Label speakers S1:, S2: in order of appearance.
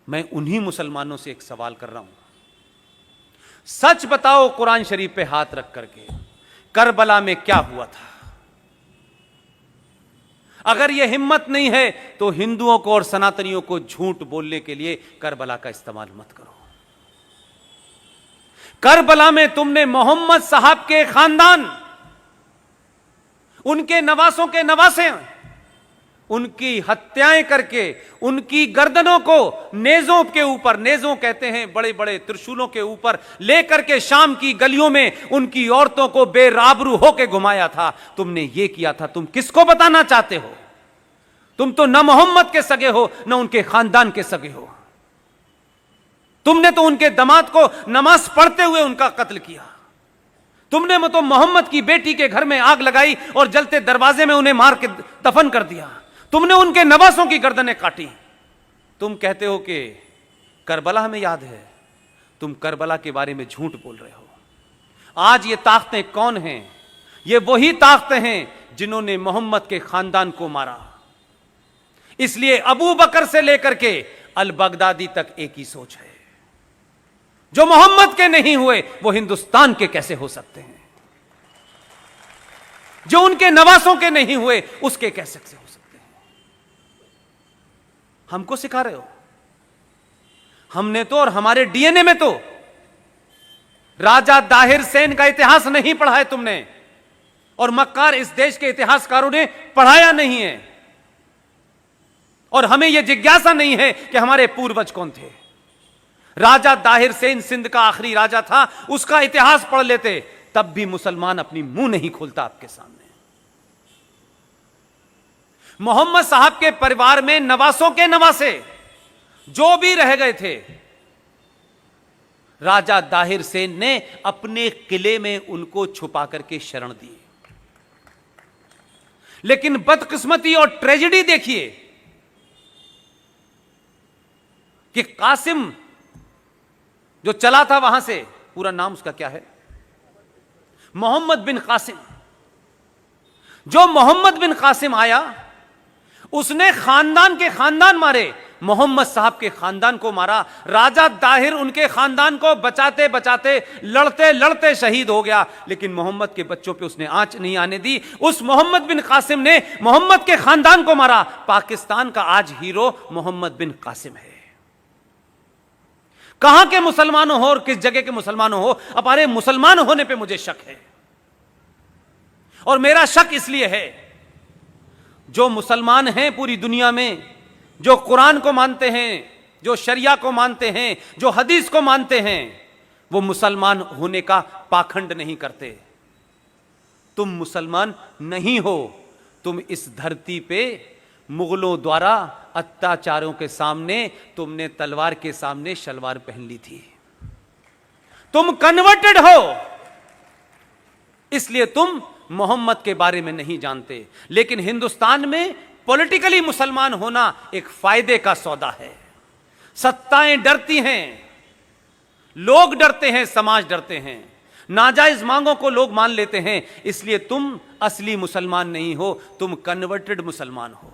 S1: मैं उन्हीं मुसलमानों से एक सवाल कर रहा हूं, सच बताओ कुरान शरीफ पे हाथ रख करके, करबला में क्या हुआ था? अगर यह हिम्मत नहीं है तो हिंदुओं को और सनातनियों को झूठ बोलने के लिए करबला का इस्तेमाल मत करो। करबला में तुमने मोहम्मद साहब के खानदान, उनके नवासों के नवासे, उनकी हत्याएं करके उनकी गर्दनों को नेजों के ऊपर, नेजों कहते हैं बड़े बड़े त्रिशूलों के ऊपर लेकर के शाम की गलियों में उनकी औरतों को बेराबरू होकर घुमाया था। तुमने ये किया था। तुम किसको बताना चाहते हो? तुम तो न मोहम्मद के सगे हो न उनके खानदान के सगे हो। तुमने तो उनके दामाद को नमाज पढ़ते हुए उनका कत्ल किया। तुमने तो मोहम्मद की बेटी के घर में आग लगाई और जलते दरवाजे में उन्हें मार के दफन कर दिया। तुमने उनके नवासों की गर्दनें काटी। तुम कहते हो कि करबला हमें याद है। तुम करबला के बारे में झूठ बोल रहे हो। आज ये ताकतें कौन हैं? ये वही ताकतें हैं जिन्होंने मोहम्मद के खानदान को मारा। इसलिए अबू बकर से लेकर के अल बगदादी तक एक ही सोच है, जो मोहम्मद के नहीं हुए वो हिंदुस्तान के कैसे हो सकते हैं? जो उनके नवासों के नहीं हुए उसके कैसे हो सकते हैं? हमको सिखा रहे हो। हमने तो और हमारे डीएनए में तो राजा दाहिर सेन का इतिहास नहीं पढ़ा है तुमने, और मक्कार इस देश के इतिहासकारों ने पढ़ाया नहीं है। और हमें यह जिज्ञासा नहीं है कि हमारे पूर्वज कौन थे। राजा दाहिर सेन सिंध का आखिरी राजा था, उसका इतिहास पढ़ लेते, तब भी मुसलमान अपनी मुंह नहीं खोलता आपके सामने। मोहम्मद साहब के परिवार में नवासों के नवासे जो भी रह गए थे, राजा दाहिर सेन ने अपने किले में उनको छुपा करके शरण दी। लेकिन बदकिस्मती और ट्रेजेडी देखिए कि कासिम जो चला था वहां से, पूरा नाम उसका क्या है, मोहम्मद बिन कासिम। जो मोहम्मद बिन कासिम आया, उसने खानदान के खानदान मारे, मोहम्मद साहब के खानदान को मारा। राजा दाहिर उनके खानदान को बचाते बचाते, लड़ते लड़ते शहीद हो गया, लेकिन मोहम्मद के बच्चों पे उसने आंच नहीं आने दी। उस मोहम्मद बिन कासिम ने मोहम्मद के खानदान को मारा। पाकिस्तान का आज हीरो मोहम्मद बिन कासिम है। कहां के मुसलमानों हो और किस जगह के मुसलमानों हो, हमारे मुसलमान होने पे मुझे शक है। और मेरा शक इसलिए है, जो मुसलमान हैं पूरी दुनिया में, जो कुरान को मानते हैं, जो शरिया को मानते हैं, जो हदीस को मानते हैं, वो मुसलमान होने का पाखंड नहीं करते। तुम मुसलमान नहीं हो। तुम इस धरती पे मुगलों द्वारा अत्याचारों के सामने तुमने तलवार के सामने शलवार पहन ली थी। तुम कन्वर्टेड हो, इसलिए तुम मोहम्मद के बारे में नहीं जानते। लेकिन हिंदुस्तान में पॉलिटिकली मुसलमान होना एक फायदे का सौदा है। सत्ताएं डरती हैं, लोग डरते हैं, समाज डरते हैं, नाजायज मांगों को लोग मान लेते हैं। इसलिए तुम असली मुसलमान नहीं हो, तुम कन्वर्टेड मुसलमान हो।